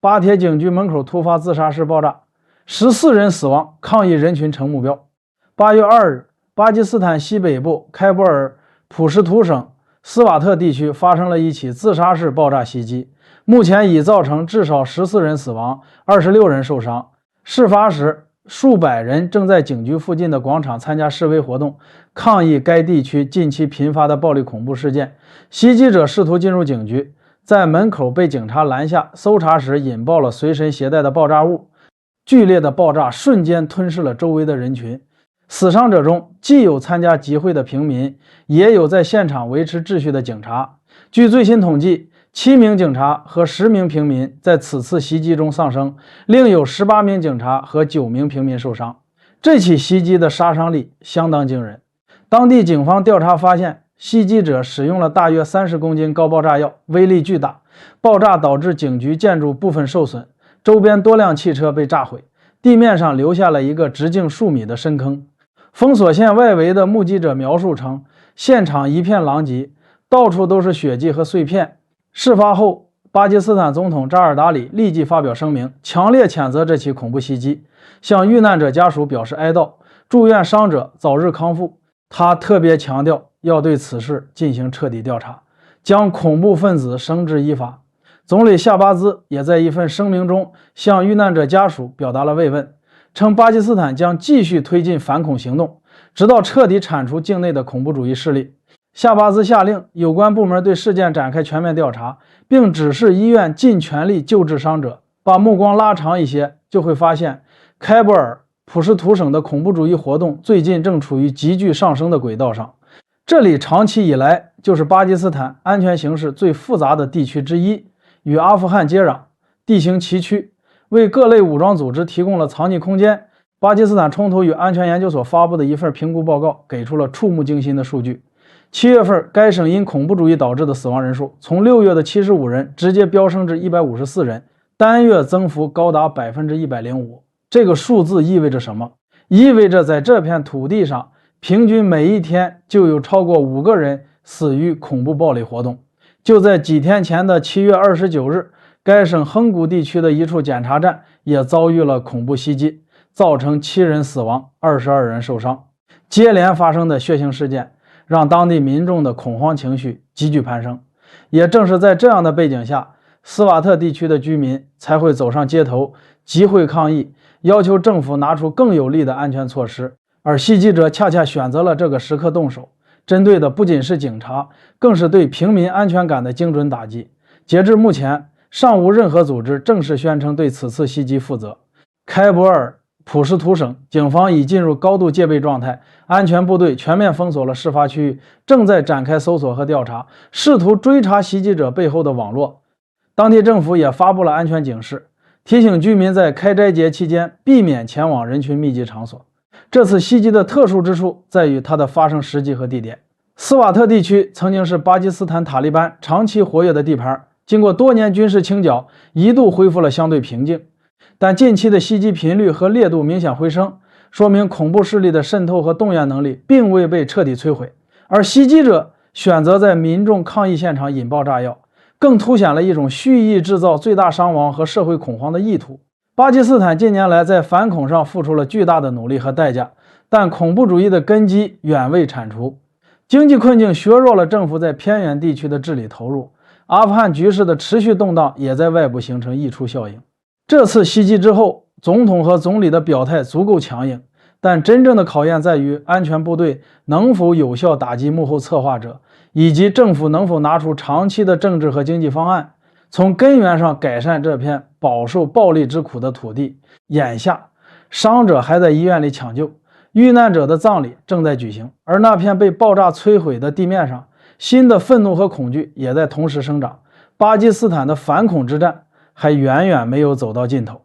巴铁警局门口突发自杀式爆炸，14人死亡，抗议人群成目标。8月2日，巴基斯坦西北部开伯尔普什图省斯瓦特地区发生了一起自杀式爆炸袭击，目前已造成至少14人死亡，26人受伤。事发时，数百人正在警局附近的广场参加示威活动，抗议该地区近期频发的暴力恐怖事件。袭击者试图进入警局，在门口被警察拦下，搜查时引爆了随身携带的爆炸物，剧烈的爆炸瞬间吞噬了周围的人群。死伤者中既有参加集会的平民，也有在现场维持秩序的警察。据最新统计，7名警察和10名平民在此次袭击中丧生，另有18名警察和9名平民受伤。这起袭击的杀伤力相当惊人。当地警方调查发现，袭击者使用了大约30公斤高爆炸药，威力巨大。爆炸导致警局建筑部分受损，周边多辆汽车被炸毁，地面上留下了一个直径数米的深坑。封锁线外围的目击者描述称，现场一片狼藉，到处都是血迹和碎片。事发后，巴基斯坦总统扎尔达里立即发表声明，强烈谴责这起恐怖袭击，向遇难者家属表示哀悼，祝愿伤者早日康复。他特别强调要对此事进行彻底调查，将恐怖分子绳之以法。总理夏巴兹也在一份声明中向遇难者家属表达了慰问，称巴基斯坦将继续推进反恐行动，直到彻底铲除境内的恐怖主义势力。夏巴兹下令有关部门对事件展开全面调查，并指示医院尽全力救治伤者。把目光拉长一些，就会发现开伯尔普什图省的恐怖主义活动最近正处于急剧上升的轨道上。这里长期以来就是巴基斯坦安全形势最复杂的地区之一，与阿富汗接壤，地形崎岖，为各类武装组织提供了藏匿空间。巴基斯坦冲突与安全研究所发布的一份评估报告给出了触目惊心的数据。7月份，该省因恐怖主义导致的死亡人数从6月的75人直接飙升至154人，单月增幅高达 105%。这个数字意味着什么？意味着在这片土地上，平均每一天就有超过5个人死于恐怖暴力活动。就在几天前的7月29日，该省亨古地区的一处检查站也遭遇了恐怖袭击，造成7人死亡，22人受伤。接连发生的血腥事件让当地民众的恐慌情绪急剧攀升。也正是在这样的背景下，斯瓦特地区的居民才会走上街头，集会抗议，要求政府拿出更有力的安全措施。而袭击者恰恰选择了这个时刻动手，针对的不仅是警察，更是对平民安全感的精准打击。截至目前，尚无任何组织正式宣称对此次袭击负责。开伯尔普什图省警方已进入高度戒备状态，安全部队全面封锁了事发区域，正在展开搜索和调查，试图追查袭击者背后的网络。当地政府也发布了安全警示，提醒居民在开斋节期间避免前往人群密集场所。这次袭击的特殊之处在于它的发生时机和地点。斯瓦特地区曾经是巴基斯坦塔利班长期活跃的地盘，经过多年军事清剿，一度恢复了相对平静。但近期的袭击频率和烈度明显回升，说明恐怖势力的渗透和动员能力并未被彻底摧毁。而袭击者选择在民众抗议现场引爆炸药，更凸显了一种蓄意制造最大伤亡和社会恐慌的意图。巴基斯坦近年来在反恐上付出了巨大的努力和代价，但恐怖主义的根基远未铲除。经济困境削弱了政府在偏远地区的治理投入，阿富汗局势的持续动荡也在外部形成溢出效应。这次袭击之后，总统和总理的表态足够强硬，但真正的考验在于安全部队能否有效打击幕后策划者，以及政府能否拿出长期的政治和经济方案，从根源上改善这片饱受暴力之苦的土地。眼下，伤者还在医院里抢救，遇难者的葬礼正在举行，而那片被爆炸摧毁的地面上，新的愤怒和恐惧也在同时生长。巴基斯坦的反恐之战还远远没有走到尽头。